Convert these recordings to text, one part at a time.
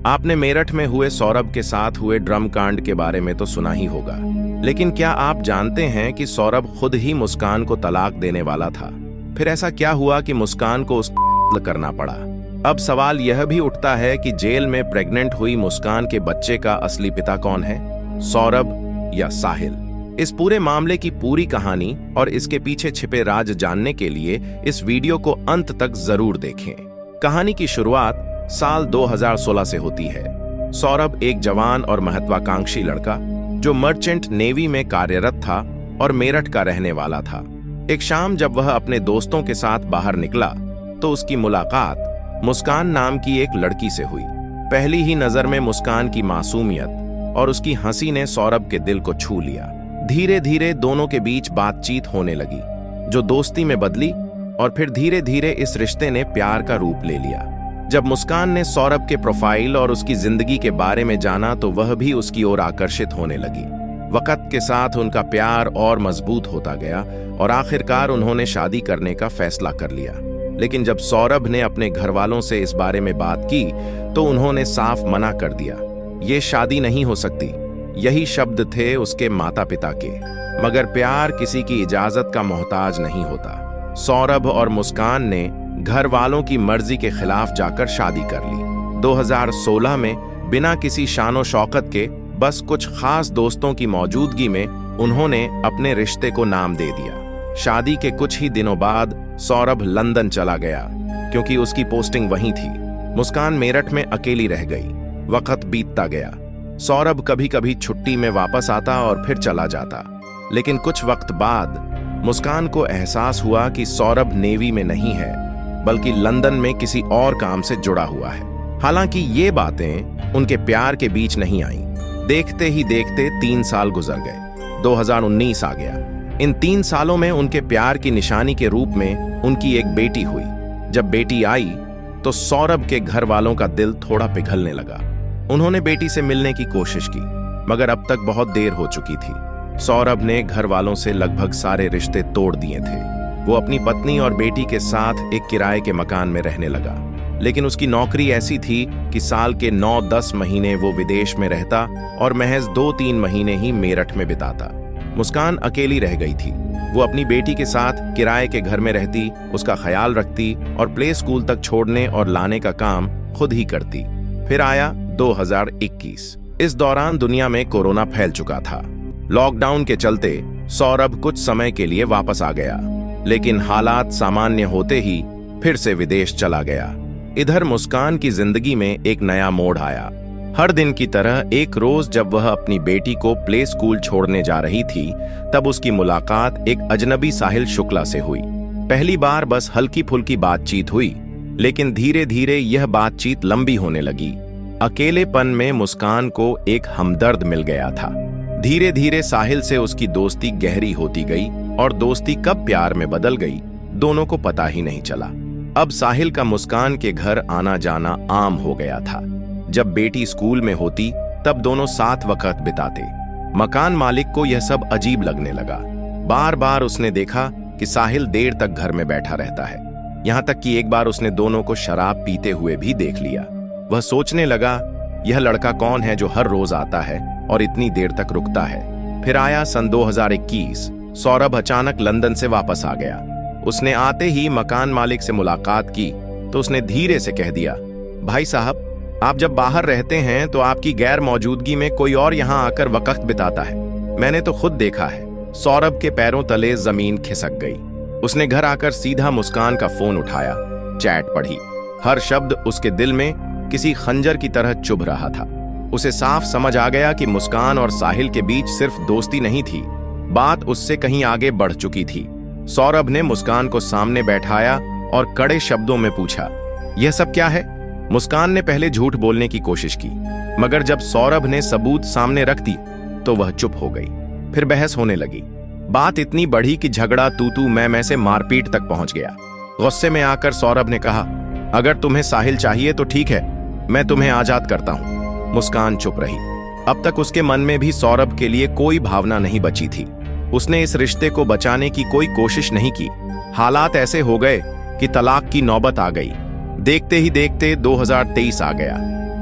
आपने मेरठ में हुए सौरभ के साथ हुए ड्रम कांड के बारे में तो सुना ही होगा, लेकिन क्या आप जानते हैं कि सौरभ खुद ही मुस्कान को तलाक देने वाला था? फिर ऐसा क्या हुआ कि मुस्कान को उसका करना पड़ा? अब सवाल यह भी उठता है कि जेल में प्रेग्नेंट हुई मुस्कान के बच्चे का असली पिता कौन है, सौरभ या साहिल? इस पूरे मामले की पूरी कहानी और इसके पीछे छिपे राज जानने के लिए इस वीडियो को अंत तक जरूर देखें। कहानी की शुरुआत साल 2016 से होती है। सौरभ एक जवान और महत्वाकांक्षी लड़का जो मर्चेंट नेवी में कार्यरत था और मेरठ का रहने वाला था। एक शाम जब वह अपने दोस्तों के साथ बाहर निकला तो उसकी मुलाकात मुस्कान नाम की एक लड़की से हुई। पहली ही नजर में मुस्कान की मासूमियत और उसकी हंसी ने सौरभ के दिल को छू लिया। धीरे धीरे दोनों के बीच बातचीत होने लगी, जो दोस्ती में बदली और फिर धीरे धीरे इस रिश्ते ने प्यार का रूप ले लिया। जब मुस्कान ने सौरभ के प्रोफाइल और उसकी जिंदगी के बारे में जाना तो वह भी उसकी ओर आकर्षित होने लगी। वक्त के साथ उनका प्यार और मजबूत होता गया और आखिरकार उन्होंने शादी करने का फैसला कर लिया। लेकिन जब सौरभ ने अपने घर वालों से इस बारे में बात की तो उन्होंने साफ मना कर दिया। ये शादी नहीं हो सकती, यही शब्द थे उसके माता पिता के। मगर प्यार किसी की इजाजत का मोहताज नहीं होता। सौरभ और मुस्कान ने घर वालों की मर्जी के खिलाफ जाकर शादी कर ली। 2016 में बिना किसी शानो शौकत के, बस कुछ खास दोस्तों की मौजूदगी में उन्होंने अपने रिश्ते को नाम दे दिया। शादी के कुछ ही दिनों बाद सौरभ लंदन चला गया क्योंकि उसकी पोस्टिंग वहीं थी। मुस्कान मेरठ में अकेली रह गई। वक्त बीतता गया। सौरभ कभी कभी छुट्टी में वापस आता और फिर चला जाता। लेकिन कुछ वक्त बाद मुस्कान को एहसास हुआ कि सौरभ नेवी में नहीं है, बल्कि लंदन में किसी और काम से जुड़ा हुआ है। हालांकि ये बातें उनके प्यार के बीच नहीं आईं। देखते ही देखते 3 साल गुजर गए। 2019 आ गया। इन 3 सालों में उनके प्यार की निशानी के रूप में उनकी एक बेटी हुई। जब बेटी आई तो सौरभ के घर वालों का दिल थोड़ा पिघलने लगा। उन्होंने बेटी से मिलने की कोशिश की, मगर अब तक बहुत देर हो चुकी थी। सौरभ ने घर वालों से लगभग सारे रिश्ते तोड़ दिए थे। वो अपनी पत्नी और बेटी के साथ एक किराए के मकान में रहने लगा। लेकिन उसकी नौकरी ऐसी थी कि साल के 9-10 महीने वो विदेश में रहता और महज 2-3 महीने ही मेरठ में बिताता। मुस्कान अकेली रह गई थी। वो अपनी बेटी के साथ किराए के घर में रहती, उसका ख्याल रखती और प्ले स्कूल तक छोड़ने और लाने का काम खुद ही करती। फिर आया 2021। इस दौरान दुनिया में कोरोना फैल चुका था। लॉकडाउन के चलते सौरभ कुछ समय के लिए वापस आ गया, लेकिन हालात सामान्य होते ही फिर से विदेश चला गया। इधर मुस्कान की जिंदगी में एक नया मोड़ आया। हर दिन की तरह एक रोज जब वह अपनी बेटी को प्ले स्कूल छोड़ने जा रही थी, तब उसकी मुलाकात एक अजनबी साहिल शुक्ला से हुई। पहली बार बस हल्की फुल्की बातचीत हुई, लेकिन धीरे धीरे यह बातचीत लंबी होने लगी। अकेलेपन में मुस्कान को एक हमदर्द मिल गया था। धीरे धीरे साहिल से उसकी दोस्ती गहरी होती गई और दोस्ती कब प्यार में बदल गई, दोनों को पता ही नहीं चला। अब साहिल का मुस्कान के घर आना जाना आम हो गया था। जब बेटी स्कूल में होती तब दोनों साथ वक्त बिताते। मकान मालिक को यह सब अजीब लगने लगा। बार बार उसने देखा कि साहिल देर तक घर में बैठा रहता है। यहाँ तक कि एक बार उसने दोनों को शराब पीते हुए भी देख लिया। वह सोचने लगा, यह लड़का कौन है जो हर रोज आता है और इतनी देर तक रुकता है। फिर आया सन 2021। सौरभ अचानक लंदन से वापस आ गया। उसने आते ही मकान मालिक से मुलाकात की तो उसने धीरे से कह दिया, भाई साहब, आप जब बाहर रहते हैं तो आपकी गैर मौजूदगी में कोई और यहाँ आकर वक्त बिताता है। मैंने तो खुद देखा है। सौरभ के पैरों तले जमीन खिसक गई। उसने घर आकर सीधा मुस्कान का फोन उठाया, चैट पढ़ी। हर शब्द उसके दिल में किसी खंजर की तरह चुभ रहा था। उसे साफ समझ आ गया कि मुस्कान और साहिल के बीच सिर्फ दोस्ती नहीं थी, बात उससे कहीं आगे बढ़ चुकी थी। सौरभ ने मुस्कान को सामने बैठाया और कड़े शब्दों में पूछा, यह सब क्या है? मुस्कान ने पहले झूठ बोलने की कोशिश की, मगर जब सौरभ ने सबूत सामने रख दी तो वह चुप हो गई। फिर बहस होने लगी। बात इतनी बढ़ी कि झगड़ा तू मैं से मारपीट तक पहुंच गया। गुस्से में आकर सौरभ ने कहा, अगर तुम्हें साहिल चाहिए तो ठीक है, मैं तुम्हें आजाद करता हूं। मुस्कान चुप रही। अब तक उसके मन में भी सौरभ के लिए कोई भावना नहीं बची थी। उसने इस रिश्ते को बचाने की कोई कोशिश नहीं की। हालात ऐसे हो गए कि तलाक की नौबत आ गई। देखते ही देखते 2023 आ गया।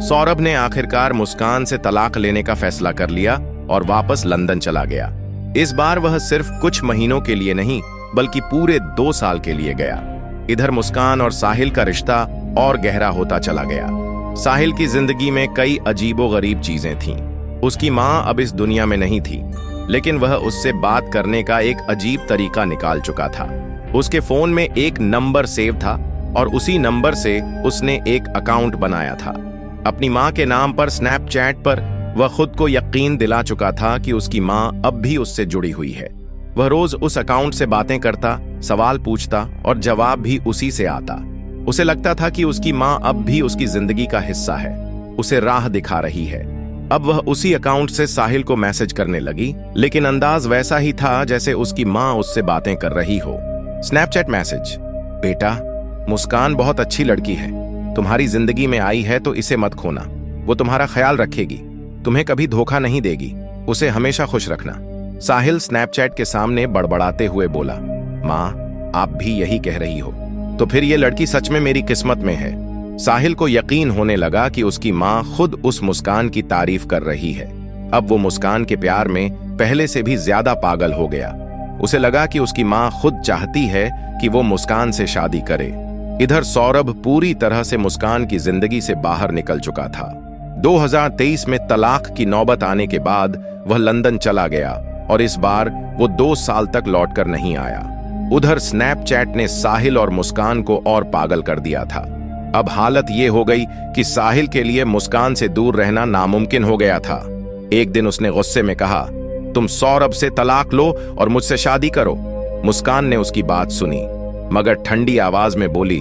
सौरभ ने आखिरकार मुस्कान से तलाक लेने का फैसला कर लिया और वापस लंदन चला गया। इस बार वह सिर्फ कुछ महीनों के लिए नहीं बल्कि पूरे 2 साल के लिए गया। इधर मुस्कान और साहिल का रिश्ता और गहरा होता चला गया। साहिल की जिंदगी में कई अजीबोगरीब चीजें थीं। उसकी मां अब इस दुनिया में नहीं थी, लेकिन वह उससे बात करने का एक अजीब तरीका निकाल चुका था। उसके फोन में एक नंबर सेव था और उसी नंबर से उसने एक अकाउंट बनाया था। अपनी मां के नाम पर स्नैपचैट पर वह खुद को यकीन दिला चुका था कि उसकी मां अब भी उससे जुड़ी हुई है। वह रोज उस अकाउंट से बातें करता, सवाल पूछता और जवाब भी उसी से आता। उसे लगता था कि उसकी मां अब भी उसकी जिंदगी का हिस्सा है, उसे राह दिखा रही है। अब वह उसी अकाउंट से साहिल को मैसेज करने लगी, लेकिन अंदाज वैसा ही था जैसे उसकी मां उससे बातें कर रही हो। स्नैपचैट मैसेज, बेटा मुस्कान बहुत अच्छी लड़की है, तुम्हारी जिंदगी में आई है तो इसे मत खोना। वो तुम्हारा ख्याल रखेगी, तुम्हें कभी धोखा नहीं देगी, उसे हमेशा खुश रखना। साहिल स्नैपचैट के सामने बड़बड़ाते हुए बोला, माँ आप भी यही कह रही हो? तो फिर ये लड़की सच में मेरी किस्मत में है। साहिल को यकीन होने लगा कि उसकी माँ खुद उस मुस्कान की तारीफ कर रही है। अब वो मुस्कान के प्यार में पहले से भी ज्यादा पागल हो गया। उसे लगा कि उसकी माँ खुद चाहती है कि वो मुस्कान से शादी करे। इधर सौरभ पूरी तरह से मुस्कान की जिंदगी से बाहर निकल चुका था। 2023 में तलाक की नौबत आने के बाद वह लंदन चला गया और इस बार वो 2 साल तक लौटकर नहीं आया। उधर स्नैपचैट ने साहिल और मुस्कान को और पागल कर दिया था। अब हालत ये हो गई कि साहिल के लिए मुस्कान से दूर रहना नामुमकिन हो गया था। एक दिन उसने गुस्से में कहा, तुम सौरभ से तलाक लो और मुझसे शादी करो। मुस्कान ने उसकी बात सुनी, मगर ठंडी आवाज में बोली,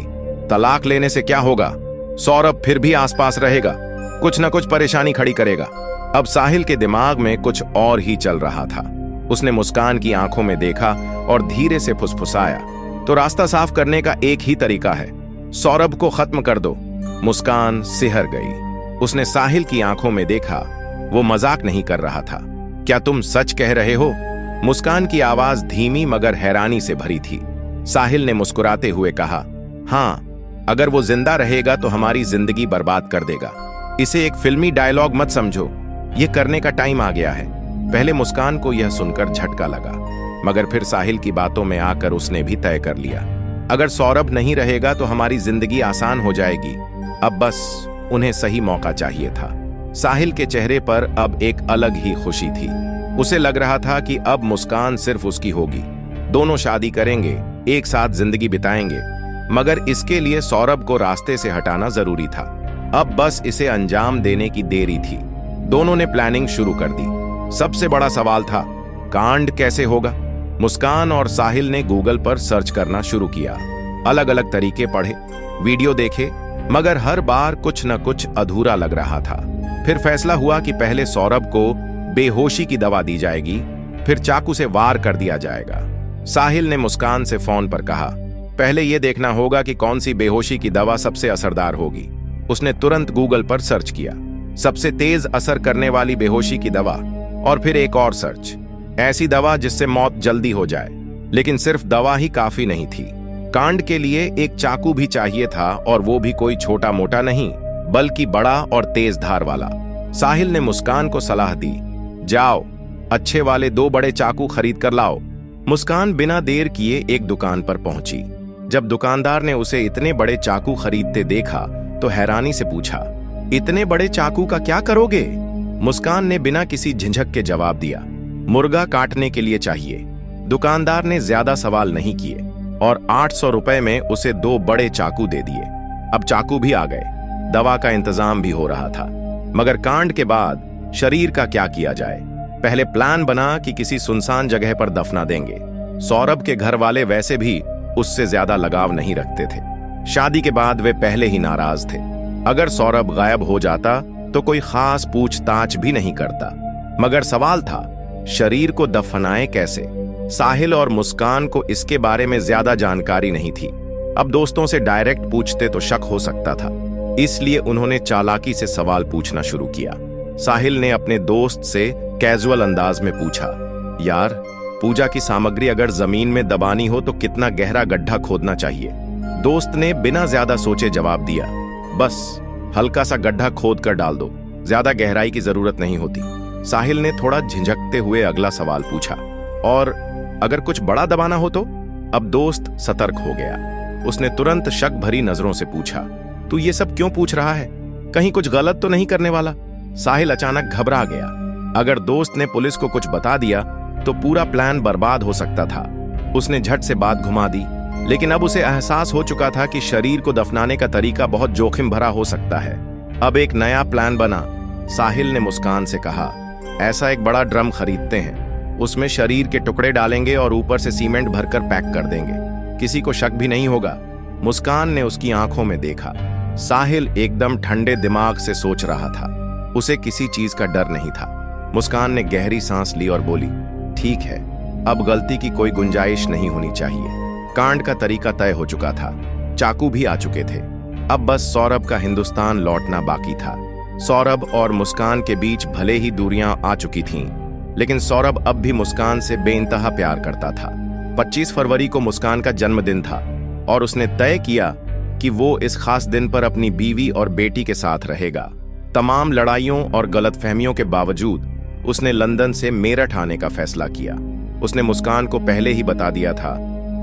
तलाक लेने से क्या होगा? सौरभ फिर भी आसपास रहेगा, कुछ न कुछ परेशानी खड़ी करेगा। अब साहिल के दिमाग में कुछ और ही चल रहा था। उसने मुस्कान की आंखों में देखा और धीरे से फुसफुसाया, तो रास्ता साफ करने का एक ही तरीका है, सौरभ को खत्म कर दो। मुस्कान सिहर गई। उसने साहिल की आंखों में देखा, वो मजाक नहीं कर रहा था। क्या तुम सच कह रहे हो? मुस्कान की आवाज धीमी मगर हैरानी से भरी थी। साहिल ने मुस्कुराते हुए कहा, हाँ, अगर वो जिंदा रहेगा तो हमारी जिंदगी बर्बाद कर देगा। इसे एक फिल्मी डायलॉग मत समझो, ये करने का टाइम आ गया है। पहले मुस्कान को यह सुनकर झटका लगा, मगर फिर साहिल की बातों में आकर उसने भी तय कर लिया, अगर सौरभ नहीं रहेगा तो हमारी जिंदगी आसान हो जाएगी। अब बस उन्हें सही मौका चाहिए था। साहिल के चेहरे पर अब एक अलग ही खुशी थी। उसे लग रहा था कि अब मुस्कान सिर्फ उसकी होगी, दोनों शादी करेंगे, एक साथ जिंदगी बिताएंगे। मगर इसके लिए सौरभ को रास्ते से हटाना जरूरी था। अब बस इसे अंजाम देने की देरी थी। दोनों ने प्लानिंग शुरू कर दी। सबसे बड़ा सवाल था, कांड कैसे होगा? मुस्कान और साहिल ने गूगल पर सर्च करना शुरू किया, अलग अलग तरीके पढ़े, वीडियो देखे, मगर हर बार कुछ न कुछ अधूरा लग रहा था। फिर फैसला हुआ कि पहले सौरभ को बेहोशी की दवा दी जाएगी, फिर चाकू से वार कर दिया जाएगा। साहिल ने मुस्कान से फोन पर कहा, पहले यह देखना होगा कि कौन सी बेहोशी की दवा सबसे असरदार होगी। उसने तुरंत गूगल पर सर्च किया, सबसे तेज असर करने वाली बेहोशी की दवा, और फिर एक और सर्च, ऐसी दवा जिससे मौत जल्दी हो जाए। लेकिन सिर्फ दवा ही काफी नहीं थी, कांड के लिए एक चाकू भी चाहिए था, और वो भी कोई छोटा मोटा नहीं बल्कि बड़ा और तेज धार वाला। साहिल ने मुस्कान को सलाह दी, जाओ अच्छे वाले 2 बड़े चाकू खरीद कर लाओ। मुस्कान बिना देर किए एक दुकान पर पहुंची। जब दुकानदार ने उसे इतने बड़े चाकू खरीदते देखा तो हैरानी से पूछा, इतने बड़े चाकू का क्या करोगे? मुस्कान ने बिना किसी झिझक के जवाब दिया, मुर्गा काटने के लिए चाहिए। दुकानदार ने ज्यादा सवाल नहीं किए और 800 रुपए में उसे 2 बड़े चाकू दे दिए। अब चाकू भी आ गए, दवा का इंतजाम भी हो रहा था। मगर कांड के बाद शरीर का क्या किया जाए? पहले प्लान बना कि किसी सुनसान जगह पर दफना देंगे। सौरभ के घर वाले वैसे भी उससे ज्यादा लगाव नहीं रखते थे। शादी के बाद वे पहले ही नाराज थे। अगर सौरभ गायब हो जाता तो कोई खास पूछताछ भी नहीं करता। मगर सवाल था, शरीर को दफनाएं कैसे? साहिल और मुस्कान को इसके बारे में ज्यादा जानकारी नहीं थी। अब दोस्तों से डायरेक्ट पूछते तो शक हो सकता था, इसलिए उन्होंने चालाकी से सवाल पूछना शुरू किया। साहिल ने अपने दोस्त से कैजुअल अंदाज में पूछा, यार पूजा की सामग्री अगर जमीन में दबानी हो तो कितना गहरा गड्ढा खोदना चाहिए? दोस्त ने बिना ज्यादा सोचे जवाब दिया, बस हल्का सा गड्ढा खोद कर डाल दो, ज्यादा गहराई की जरूरत नहीं होती। साहिल ने थोड़ा झिझकते हुए अगला सवाल पूछा, और अगर कुछ बड़ा दबाना हो तो? अब दोस्त सतर्क हो गया। उसने तुरंत शक भरी नजरों से पूछा, तू ये सब क्यों पूछ रहा है? कहीं कुछ गलत तो नहीं करने वाला? साहिल अचानक घबरा गया। अगर दोस्त ने पुलिस को कुछ बता दिया तो पूरा प्लान बर्बाद हो सकता था। उसने झट से बात घुमा दी, लेकिन अब उसे एहसास हो चुका था कि शरीर को दफनाने का तरीका बहुत जोखिम भरा हो सकता है। अब एक नया प्लान बना। साहिल ने मुस्कान से कहा, ऐसा एक बड़ा ड्रम खरीदते हैं, उसमें शरीर के टुकड़े डालेंगे और ऊपर से सीमेंट भरकर पैक कर देंगे, किसी को शक भी नहीं होगा। मुस्कान ने उसकी आंखों में देखा। साहिल एकदम ठंडे दिमाग से सोच रहा था, उसे किसी चीज का डर नहीं था। मुस्कान ने गहरी सांस ली और बोली, ठीक है, अब गलती की कोई गुंजाइश नहीं होनी चाहिए। कांड का तरीका तय हो चुका था, चाकू भी आ चुके थे। अब बस सौरभ का हिंदुस्तान लौटना बाकी था। सौरभ और मुस्कान के बीच भले ही दूरियां आ चुकी थीं, लेकिन सौरभ अब भी मुस्कान से बेइंतहा प्यार करता था। 25 फरवरी को मुस्कान का जन्मदिन था और उसने तय किया कि वो इस खास दिन पर अपनी बीवी और बेटी के साथ रहेगा। तमाम लड़ाइयों और गलतफहमियों के बावजूद उसने लंदन से मेरठ आने का फैसला किया। उसने मुस्कान को पहले ही बता दिया था,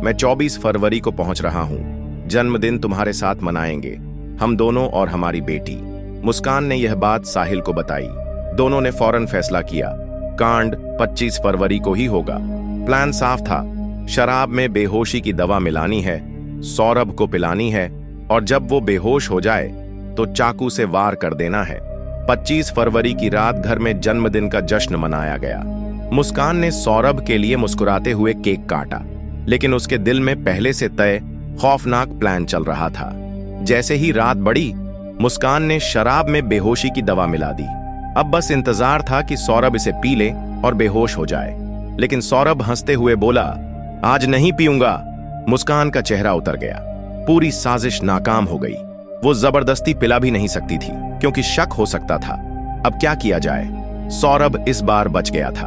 मैं 24 फरवरी को पहुंच रहा हूं, जन्मदिन तुम्हारे साथ मनाएंगे, हम दोनों और हमारी बेटी। मुस्कान ने यह बात साहिल को बताई। दोनों ने फौरन फैसला किया, कांड 25 फरवरी को ही होगा। प्लान साफ था, शराब में बेहोशी की दवा मिलानी है, सौरभ को पिलानी है और जब वो बेहोश हो जाए तो चाकू से वार कर देना है। 25 फरवरी की रात घर में जन्मदिन का जश्न मनाया गया। मुस्कान ने सौरभ के लिए मुस्कुराते हुए केक काटा, लेकिन उसके दिल में पहले से तय खौफनाक प्लान चल रहा था। जैसे ही रात बढ़ी, मुस्कान ने शराब में बेहोशी की दवा मिला दी। अब बस इंतजार था कि सौरभ इसे पी ले और बेहोश हो जाए, लेकिन सौरभ हंसते हुए बोला, आज नहीं पीऊंगा। मुस्कान का चेहरा उतर गया। पूरी साजिश नाकाम हो गई। वो जबरदस्ती पिला भी नहीं सकती थी क्योंकि शक हो सकता था। अब क्या किया जाए? सौरभ इस बार बच गया था।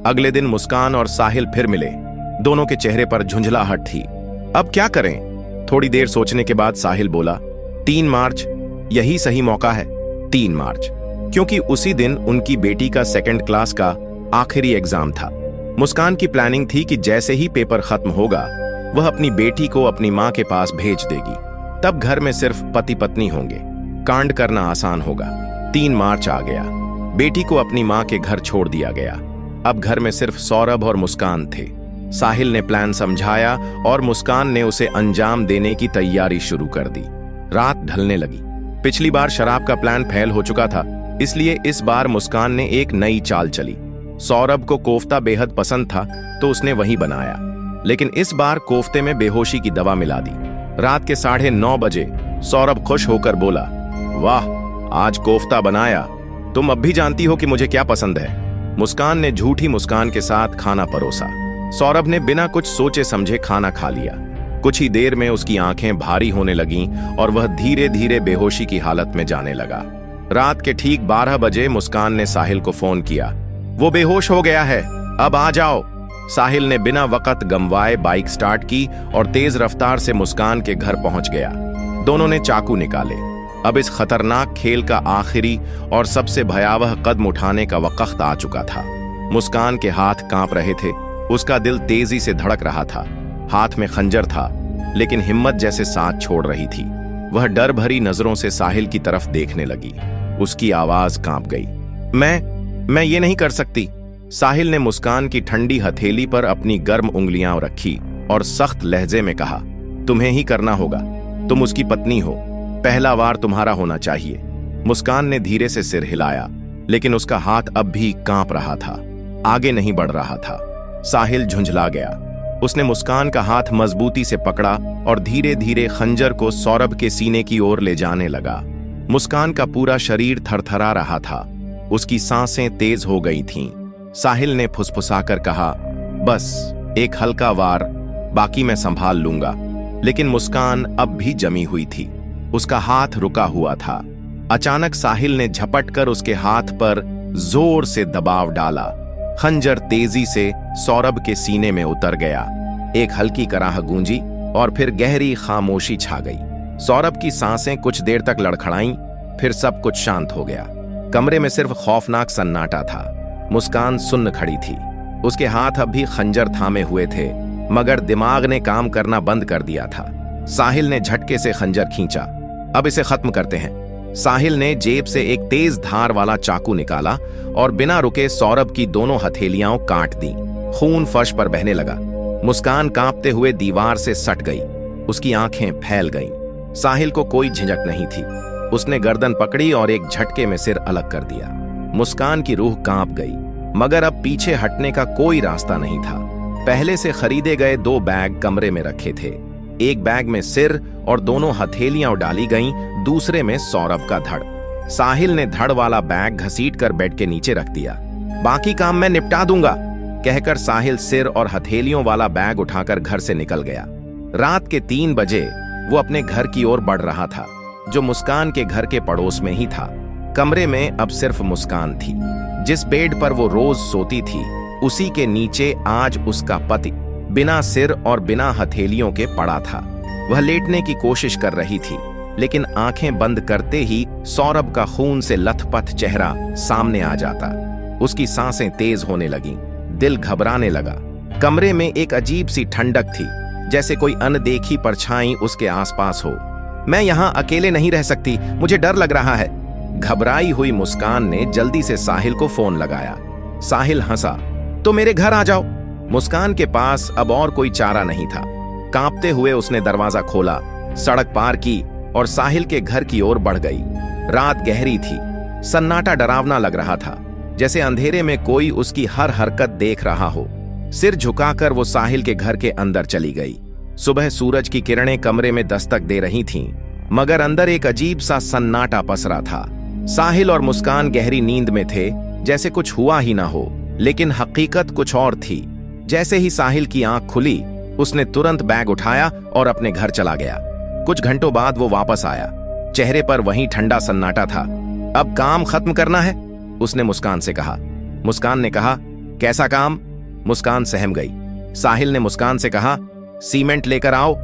अगले दिन मुस्कान और साहिल फिर मिले। दोनों के चेहरे पर झुंझलाहट थी। अब क्या करें? थोड़ी देर सोचने के बाद साहिल बोला, 3 मार्च यही सही मौका है। 3 मार्च, क्योंकि उसी दिन उनकी बेटी का 2nd क्लास का आखिरी एग्जाम था। मुस्कान की प्लानिंग थी कि जैसे ही पेपर खत्म होगा वह अपनी बेटी को अपनी मां के पास भेज देगी, तब घर में सिर्फ पति पत्नी होंगे, कांड करना आसान होगा। 3 मार्च आ गया। बेटी को अपनी मां के घर छोड़ दिया गया। अब घर में सिर्फ सौरभ और मुस्कान थे। साहिल ने प्लान समझाया और मुस्कान ने उसे अंजाम देने की तैयारी शुरू कर दी। रात ढलने लगी। पिछली बार शराब का प्लान फेल हो चुका था, इसलिए इस बार मुस्कान ने एक नई चाल चली। सौरभ को कोफ्ता बेहद पसंद था तो उसने वही बनाया, लेकिन इस बार कोफ्ते में बेहोशी की दवा मिला दी। रात के 9:30 बजे सौरभ खुश होकर बोला, वाह, आज कोफ्ता बनाया, तुम अब भी जानती हो कि मुझे क्या पसंद है। मुस्कान ने झूठी मुस्कान के साथ खाना परोसा। सौरभ ने बिना कुछ सोचे समझे खाना खा लिया। कुछ ही देर में उसकी आंखें भारी होने लगीं और वह धीरे धीरे बेहोशी की हालत में जाने लगा। रात के ठीक 12 बजे मुस्कान ने साहिल को फोन किया, वो बेहोश हो गया है, अब आ जाओ। साहिल ने बिना वक्त गंवाए बाइक स्टार्ट की और तेज रफ्तार से मुस्कान के घर पहुंच गया। दोनों ने चाकू निकाले। अब इस खतरनाक खेल का आखिरी और सबसे भयावह कदम उठाने का वक्त आ चुका था। मुस्कान के हाथ कांप रहे थे, उसका दिल तेजी से धड़क रहा था। हाथ में खंजर था, लेकिन हिम्मत जैसे साथ छोड़ रही थी। वह डर भरी नजरों से साहिल की तरफ देखने लगी। उसकी आवाज कांप गई। मैं ये नहीं कर सकती। साहिल ने मुस्कान की ठंडी हथेली पर अपनी गर्म उंगलियां रखी और सख्त लहजे में कहा, तुम्हें ही करना होगा, तुम उसकी पत्नी हो, पहला वार तुम्हारा होना चाहिए। मुस्कान ने धीरे से सिर हिलाया, लेकिन उसका हाथ अब भी कांप रहा था, आगे नहीं बढ़ रहा था। साहिल झुंझला गया। उसने मुस्कान का हाथ मजबूती से पकड़ा और धीरे धीरे खंजर को सौरभ के सीने की ओर ले जाने लगा। मुस्कान का पूरा शरीर थरथरा रहा था, उसकी सांसें तेज हो गई थीं। साहिल ने फुसफुसाकर कहा, बस एक हल्का वार, बाकी मैं संभाल लूंगा। लेकिन मुस्कान अब भी जमी हुई थी, उसका हाथ रुका हुआ था। अचानक साहिल ने झपट कर उसके हाथ पर जोर से दबाव डाला। खंजर तेजी से सौरभ के सीने में उतर गया। एक हल्की कराह गूंजी और फिर गहरी खामोशी छा गई। सौरभ की सांसें कुछ देर तक लड़खड़ाईं, फिर सब कुछ शांत हो गया। कमरे में सिर्फ खौफनाक सन्नाटा था। मुस्कान सुन्न खड़ी थी। उसके हाथ अब भी खंजर थामे हुए थे, मगर दिमाग ने काम करना बंद कर दिया था। साहिल ने झटके से खंजर खींचा। अब इसे खत्म करते हैं। साहिल ने जेब से एक तेज धार वाला चाकू निकाला और बिना रुके सौरभ की दोनों हथेलियां काट दी। खून फर्श पर बहने लगा। मुस्कान कांपते हुए दीवार से सट गई। उसकी आंखें फैल गईं। साहिल को कोई झिझक नहीं थी। उसने गर्दन पकड़ी और एक झटके में सिर अलग कर दिया। मुस्कान की रूह कांप गई, मगर अब पीछे हटने का कोई रास्ता नहीं था। पहले से खरीदे गए 2 बैग कमरे में रखे थे। एक बैग में सिर और दोनों हथेलियां डाली गईं, दूसरे में सौरभ का धड़। साहिल ने धड़ वाला बैग घसीटकर बेड के नीचे रख दिया। बाकी काम मैं निपटा दूंगा, कहकर साहिल सिर और हथेलियों वाला बैग उठाकर घर से निकल गया। रात के 3 बजे वो अपने घर की ओर बढ़ रहा था, जो मुस्कान के घर के पड़ोस में ही था। कमरे में अब सिर्फ मुस्कान थी। जिस बेड पर वो रोज सोती थी, उसी के नीचे आज उसका पति बिना सिर और बिना हथेलियों के पड़ा था। वह लेटने की कोशिश कर रही थी, लेकिन आंखें बंद करते ही सौरभ का खून से लथपथ चेहरा सामने आ जाता। उसकी सांसें तेज होने लगीं, दिल घबराने लगा। कमरे में एक अजीब सी ठंडक थी, जैसे कोई अनदेखी परछाई उसके आसपास हो। मैं यहां अकेले नहीं रह सकती, मुझे डर लग रहा है। घबराई हुई मुस्कान ने जल्दी से साहिल को फोन लगाया। साहिल हंसा, तो मेरे घर आ जाओ। मुस्कान के पास अब और कोई चारा नहीं था। कांपते हुए उसने दरवाजा खोला, सड़क पार की और साहिल के घर की ओर बढ़ गई। रात गहरी थी। सन्नाटा डरावना लग रहा था, जैसे अंधेरे में कोई उसकी हर हरकत देख रहा हो। सिर झुकाकर वो साहिल के घर के अंदर चली गई। सुबह सूरज की किरणें कमरे में दस्तक दे रही थीं, मगर अंदर एक अजीब सा सन्नाटा पसरा था। साहिल और मुस्कान गहरी नींद में थे, जैसे कुछ हुआ ही ना हो, लेकिन हकीकत कुछ और थी। जैसे ही साहिल की आंख खुली, उसने तुरंत बैग उठाया और अपने घर चला गया। कुछ घंटों बाद वो वापस आया। चेहरे पर वही ठंडा सन्नाटा था। अब काम खत्म करना है, उसने मुस्कान से कहा। मुस्कान ने कहा, कैसा काम? मुस्कान सहम गई। साहिल ने मुस्कान से कहा, सीमेंट लेकर आओ।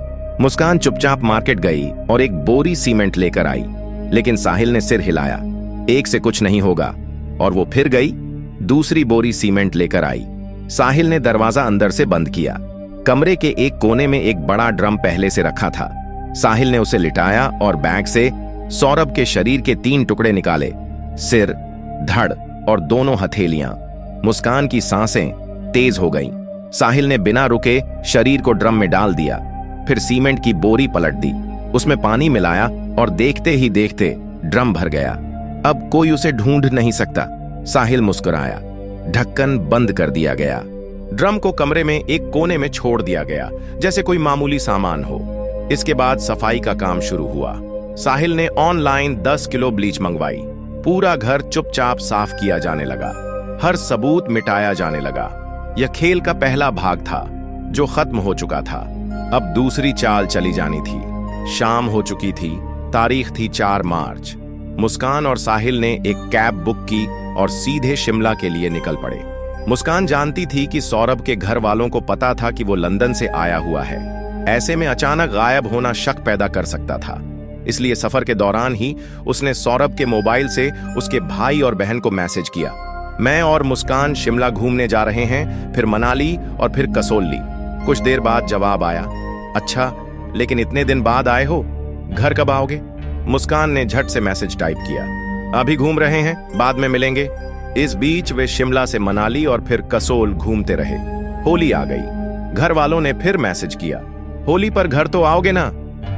मुस्कान चुपचाप मार्केट गई और एक बोरी सीमेंट लेकर आई, लेकिन साहिल ने सिर हिलाया। एक से कुछ नहीं होगा, और वो फिर गई, दूसरी बोरी सीमेंट लेकर आई। साहिल ने दरवाजा अंदर से बंद किया। कमरे के एक कोने में एक बड़ा ड्रम पहले से रखा था। साहिल ने उसे लिटाया और बैग से सौरभ के शरीर के 3 टुकड़े निकाले, सिर, धड़ और दोनों हथेलियां। मुस्कान की सांसें तेज हो गईं। साहिल ने बिना रुके शरीर को ड्रम में डाल दिया, फिर सीमेंट की बोरी पलट दी, उसमें पानी मिलाया और देखते ही देखते ड्रम भर गया। अब कोई उसे ढूंढ नहीं सकता। साहिल मुस्कुराया। ढक्कन बंद कर दिया गया। ड्रम को कमरे में एक कोने में छोड़ दिया गया, जैसे कोई मामूली सामान हो। इसके बाद सफाई का काम शुरू हुआ। साहिल ने ऑनलाइन 10 किलो ब्लीच मंगवाई। पूरा घर चुपचाप साफ किया जाने लगा। हर सबूत मिटाया जाने लगा। यह खेल का पहला भाग था, जो खत्म हो चुका था। अब दूसरी चाल चली जानी थी। शाम हो चुकी थी। तारीख थी 4 मार्च। मुस्कान और साहिल ने एक कैब बुक की और सीधे शिमला के लिए निकल पड़े। मुस्कान जानती थी कि सौरभ के घर वालों को पता था कि वो लंदन से आया हुआ है। ऐसे में अचानक गायब होना शक पैदा कर सकता था। इसलिए सफर के दौरान ही उसने सौरभ के मोबाइल से उसके भाई और बहन को मैसेज किया, मैं और मुस्कान शिमला घूमने जा रहे हैं, फिर मनाली और फिर कसौली। कुछ देर बाद जवाब आया, अच्छा, लेकिन इतने दिन बाद आए हो, घर कब आओगे? मुस्कान ने झट से मैसेज टाइप किया, अभी घूम रहे हैं, बाद में मिलेंगे। इस बीच वे शिमला से मनाली और फिर कसोल घूमते रहे। होली आ गई। घर वालों ने फिर मैसेज किया, होली पर घर तो आओगे ना?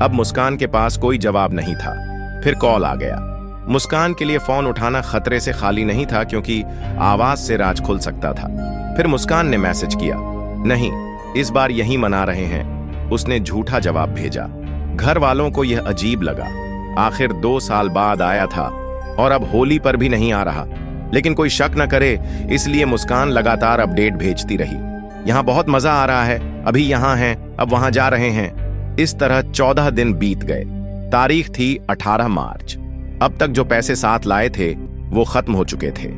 अब मुस्कान के पास कोई जवाब नहीं था। फिर कॉल आ गया। मुस्कान के लिए फोन उठाना खतरे से खाली नहीं था, क्योंकि आवाज से राज खुल सकता था। फिर मुस्कान ने मैसेज किया, नहीं, इस बार यहीं मना रहे हैं। उसने झूठा जवाब भेजा। घर वालों को यह अजीब लगा। आखिर 2 साल बाद आया था और अब होली पर भी नहीं आ रहा। लेकिन कोई शक न करे, इसलिए मुस्कान लगातार अपडेट भेजती रही। यहाँ बहुत मजा आ रहा है, अभी यहाँ हैं, अब वहां जा रहे हैं। इस तरह 14 दिन बीत गए। तारीख थी 18 मार्च। अब तक जो पैसे साथ लाए थे वो खत्म हो चुके थे।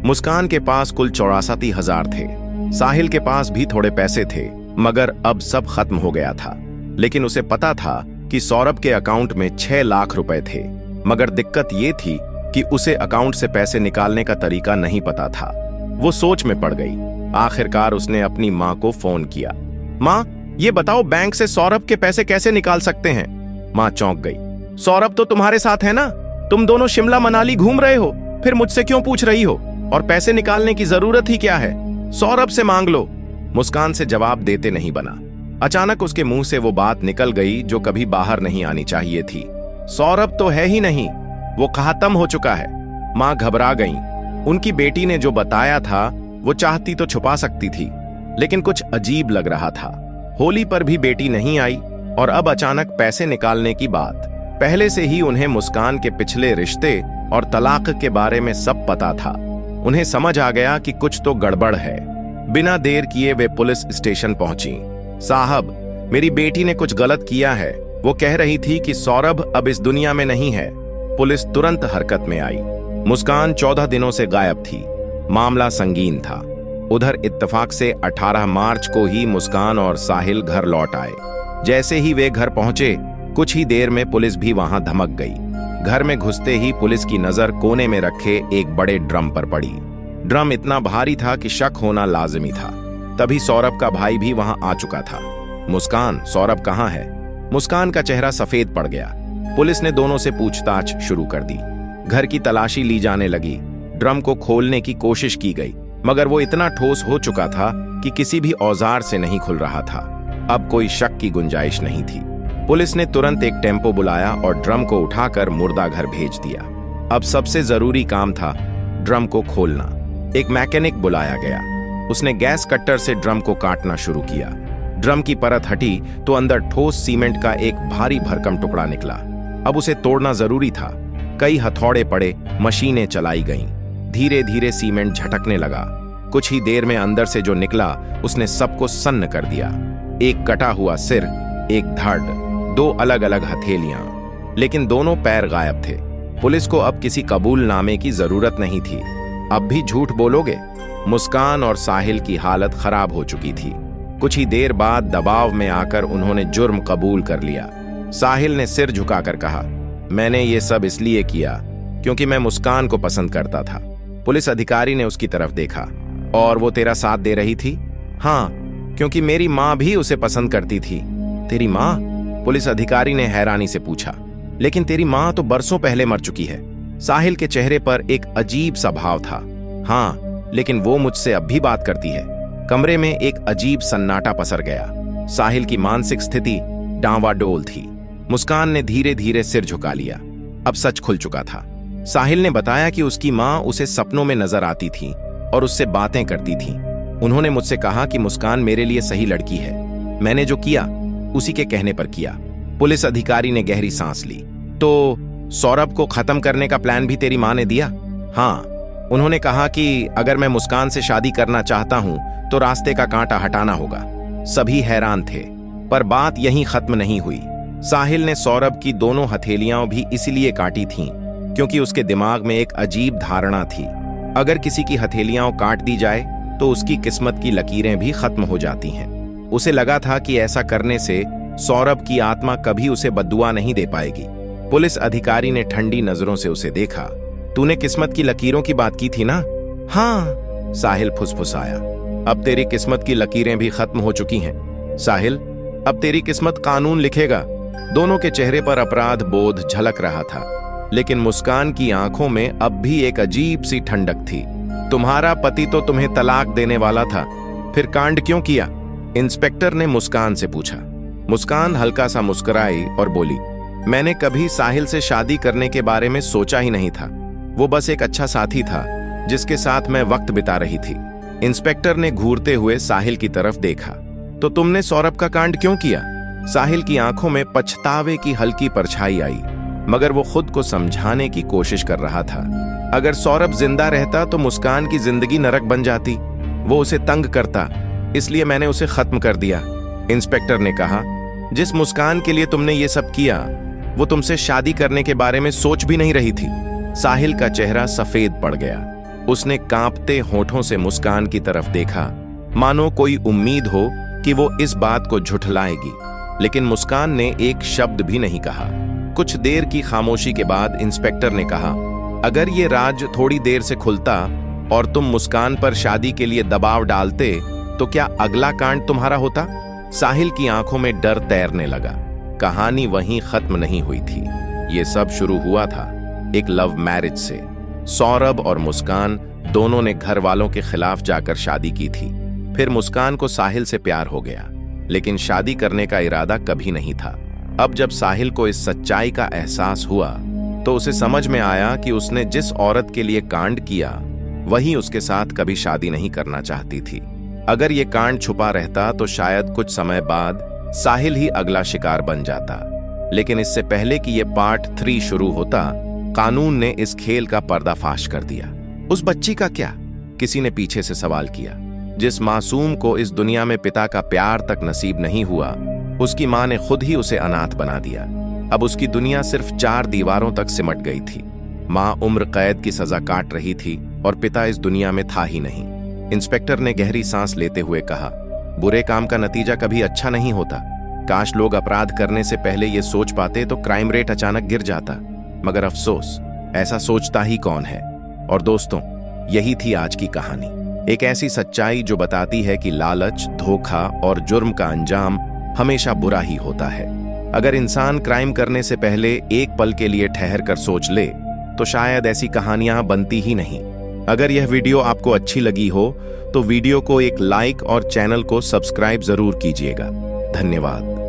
मुस्कान के पास कुल 84,000 थे। साहिल के पास भी थोड़े पैसे थे, मगर अब सब खत्म हो गया था। लेकिन उसे पता था कि सौरभ के अकाउंट में 6 लाख रुपए थे। मगर दिक्कत ये थी कि उसे अकाउंट से पैसे निकालने का तरीका नहीं पता था। वो सोच में पड़ गई। आखिरकार उसने अपनी माँ को फोन किया। माँ, ये बताओ बैंक से सौरभ के पैसे कैसे निकाल सकते हैं? माँ चौंक गई। सौरभ तो तुम्हारे साथ है ना? तुम दोनों शिमला मनाली घूम रहे हो, फिर मुझसे क्यों पूछ रही हो? और पैसे निकालने की जरूरत ही क्या है? सौरभ से मांग लो। मुस्कान से जवाब देते नहीं बना। अचानक उसके मुंह से वो बात निकल गई जो कभी बाहर नहीं आनी चाहिए थी। सौरभ तो है ही नहीं, वो खत्म हो चुका है। माँ घबरा गईं। उनकी बेटी ने जो बताया था वो चाहती तो छुपा सकती थी, लेकिन कुछ अजीब लग रहा था। होली पर भी बेटी नहीं आई और अब अचानक पैसे निकालने की बात। पहले से ही उन्हें मुस्कान के पिछले रिश्ते और तलाक के बारे में सब पता था। उन्हें समझ आ गया कि कुछ तो गड़बड़ है। बिना देर किए वे पुलिस स्टेशन पहुंची। साहब, मेरी बेटी ने कुछ गलत किया है। वो कह रही थी कि सौरभ अब इस दुनिया में नहीं है। पुलिस तुरंत हरकत में आई। मुस्कान 14 दिनों से गायब थी। मामला संगीन था। उधर इत्तेफाक से 18 मार्च को ही मुस्कान और साहिल घर लौट आए। जैसे ही वे घर पहुंचे, कुछ ही देर में पुलिस भी वहां धमक गई। घर में घुसते ही पुलिस की नजर कोने में रखे एक बड़े ड्रम पर पड़ी। ड्रम इतना भारी था कि शक होना लाजिमी था। तभी सौरभ का भाई भी वहां आ चुका था। मुस्कान, सौरभ कहाँ है? मुस्कान का चेहरा सफेद पड़ गया। पुलिस ने दोनों से पूछताछ शुरू कर दी। घर की तलाशी ली जाने लगी। ड्रम को खोलने की कोशिश की गई, मगर वो इतना ठोस हो चुका था कि किसी भी औजार से नहीं खुल रहा था। अब कोई शक की गुंजाइश नहीं थी। पुलिस ने तुरंत एक टेम्पो बुलाया और ड्रम को उठाकर मुर्दा घर भेज दिया। अब सबसे जरूरी काम था ड्रम को खोलना। एक मैकेनिक बुलाया गया। उसने गैस कट्टर से ड्रम को काटना शुरू किया। ड्रम की परत हटी तो अंदर ठोस सीमेंट का एक भारी भरकम टुकड़ा निकला। अब उसे तोड़ना जरूरी था। कई हथौड़े पड़े, मशीनें चलाई गईं। धीरे धीरे सीमेंट झटकने लगा। कुछ ही देर में अंदर से जो निकला उसने सबको सन्न कर दिया। एक कटा हुआ सिर, एक धड़, 2 अलग अलग हथेलियां, लेकिन दोनों पैर गायब थे। पुलिस को अब किसी कबूलनामे की जरूरत नहीं थी। अब भी झूठ बोलोगे? मुस्कान और साहिल की हालत खराब हो चुकी थी। कुछ ही देर बाद दबाव में आकर उन्होंने जुर्म कबूल कर लिया। साहिल ने सिर झुकाकर कहा, मैंने ये सब इसलिए किया क्योंकि मैं मुस्कान को पसंद करता था। पुलिस अधिकारी ने उसकी तरफ देखा। और वो तेरा साथ दे रही थी? हाँ, क्योंकि मेरी माँ भी उसे पसंद करती थी। तेरी माँ? पुलिस अधिकारी ने हैरानी से पूछा। लेकिन तेरी माँ तो बरसों पहले मर चुकी है। साहिल के चेहरे पर एक अजीब सा भाव था। हाँ, लेकिन वो मुझसे अब भी बात करती है। कमरे में एक अजीब सन्नाटा पसर गया। साहिल की मानसिक स्थिति डांवाडोल थी। मुस्कान ने धीरे धीरे सिर झुका लिया। अब सच खुल चुका था। साहिल ने बताया कि उसकी माँ उसे सपनों में नजर आती थी और उससे बातें करती थी। उन्होंने मुझसे कहा कि मुस्कान मेरे लिए सही लड़की है। मैंने जो किया उसी के कहने पर किया। पुलिस अधिकारी ने गहरी सांस ली। तो सौरभ को खत्म करने का प्लान भी तेरी माँ ने दिया? हाँ, उन्होंने कहा कि अगर मैं मुस्कान से शादी करना चाहता हूं तो रास्ते का कांटा हटाना होगा। सभी हैरान थे, पर बात यहीं खत्म नहीं हुई। साहिल ने सौरभ की दोनों हथेलियां भी इसलिए काटी थीं क्योंकि उसके दिमाग में एक अजीब धारणा थी। अगर किसी की हथेलियां काट दी जाए तो उसकी किस्मत की लकीरें भी खत्म हो जाती हैं। उसे लगा था कि ऐसा करने से सौरभ की आत्मा कभी उसे बद्दुआ नहीं दे पाएगी। पुलिस अधिकारी ने ठंडी नजरों से उसे देखा। तूने किस्मत की लकीरों की बात की थी ना? हाँ, साहिल फुसफुसाया। अब तेरी किस्मत की लकीरें भी खत्म हो चुकी हैं। साहिल, अब तेरी किस्मत कानून लिखेगा। दोनों के चेहरे पर अपराध बोध झलक रहा था, लेकिन मुस्कान की आंखों में अब भी एक अजीब सी ठंडक थी। तुम्हारा पति तो तुम्हें तलाक देने वाला था, फिर कांड क्यों किया? इंस्पेक्टर ने मुस्कान से पूछा। मुस्कान हल्का सा मुस्कुराई और बोली, मैंने कभी साहिल से शादी करने के बारे में सोचा ही नहीं था। वो बस एक अच्छा साथी था जिसके साथ मैं वक्त बिता रही थी। इंस्पेक्टर ने घूरते हुए साहिल की तरफ देखा। तो तुमने सौरभ का कांड क्यों किया? साहिल की आंखों में पछतावे की हल्की परछाई आई, मगर वो खुद को समझाने की कोशिश कर रहा था। अगर सौरभ जिंदा रहता तो मुस्कान की जिंदगी नरक बन जाती। वो उसे तंग करता, इसलिए मैंने उसे खत्म कर दिया। इंस्पेक्टर ने कहा, जिस मुस्कान के लिए तुमने ये सब किया वो तुमसे शादी करने के बारे में सोच भी नहीं रही थी। साहिल का चेहरा सफेद पड़ गया। उसने कांपते होठों से मुस्कान की तरफ देखा, मानो कोई उम्मीद हो कि वो इस बात को झुठलाएगी, लेकिन मुस्कान ने एक शब्द भी नहीं कहा। कुछ देर की खामोशी के बाद इंस्पेक्टर ने कहा, अगर ये राज थोड़ी देर से खुलता और तुम मुस्कान पर शादी के लिए दबाव डालते तो क्या अगला कांड तुम्हारा होता? साहिल की आंखों में डर तैरने लगा। कहानी वहीं खत्म नहीं हुई थी। ये सब शुरू हुआ था एक लव मैरिज से। सौरभ और मुस्कान दोनों ने घर वालों के खिलाफ जाकर शादी की थी। फिर मुस्कान को साहिल से प्यार हो गया, लेकिन शादी करने का इरादा कभी नहीं था। अब जब साहिल को इस सच्चाई का एहसास हुआ तो उसे समझ में आया कि उसने जिस औरत के लिए कांड किया वही उसके साथ कभी शादी नहीं करना चाहती थी। अगर ये कांड छुपा रहता तो शायद कुछ समय बाद साहिल ही अगला शिकार बन जाता। लेकिन इससे पहले कि ये पार्ट 3 शुरू होता, कानून ने इस खेल का पर्दाफाश कर दिया। उस बच्ची का क्या? किसी ने पीछे से सवाल किया। जिस मासूम को इस दुनिया में पिता का प्यार तक नसीब नहीं हुआ, उसकी मां ने खुद ही उसे अनाथ बना दिया। अब उसकी दुनिया सिर्फ 4 दीवारों तक सिमट गई थी। मां उम्र कैद की सजा काट रही थी और पिता इस दुनिया में था ही नहीं। इंस्पेक्टर ने गहरी सांस लेते हुए कहा, बुरे काम का नतीजा कभी अच्छा नहीं होता। काश लोग अपराध करने से पहले ये सोच पाते तो क्राइम रेट अचानक गिर जाता, मगर अफसोस ऐसा सोचता ही कौन है। और दोस्तों, यही थी आज की कहानी। एक ऐसी सच्चाई जो बताती है कि लालच, धोखा और जुर्म का अंजाम हमेशा बुरा ही होता है। अगर इंसान क्राइम करने से पहले एक पल के लिए ठहर कर सोच ले तो शायद ऐसी कहानियां बनती ही नहीं। अगर यह वीडियो आपको अच्छी लगी हो तो वीडियो को एक लाइक और चैनल को सब्सक्राइब जरूर कीजिएगा। धन्यवाद।